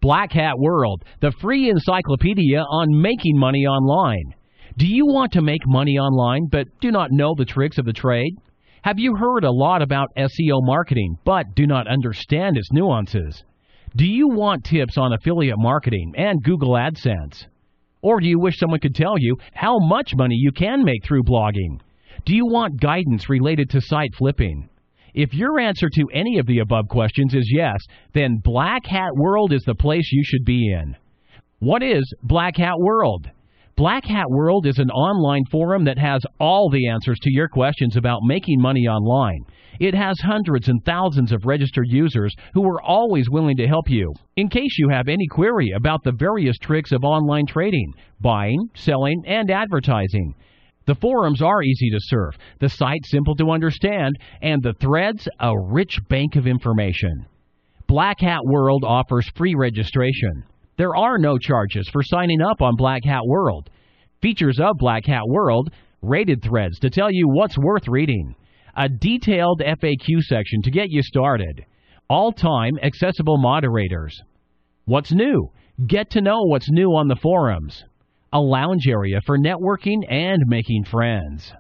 Black Hat World, the free encyclopedia on making money online. Do you want to make money online but do not know the tricks of the trade? Have you heard a lot about SEO marketing but do not understand its nuances? Do you want tips on affiliate marketing and Google AdSense? Or do you wish someone could tell you how much money you can make through blogging? Do you want guidance related to site flipping? If your answer to any of the above questions is yes, then Black Hat World is the place you should be in. What is Black Hat World? Black Hat World is an online forum that has all the answers to your questions about making money online. It has hundreds and thousands of registered users who are always willing to help you in case you have any query about the various tricks of online trading, buying, selling, and advertising. The forums are easy to surf, the site simple to understand, and the threads a rich bank of information. Black Hat World offers free registration. There are no charges for signing up on Black Hat World. Features of Black Hat World: rated threads to tell you what's worth reading, a detailed FAQ section to get you started, all-time accessible moderators. What's new? Get to know what's new on the forums. A lounge area for networking and making friends.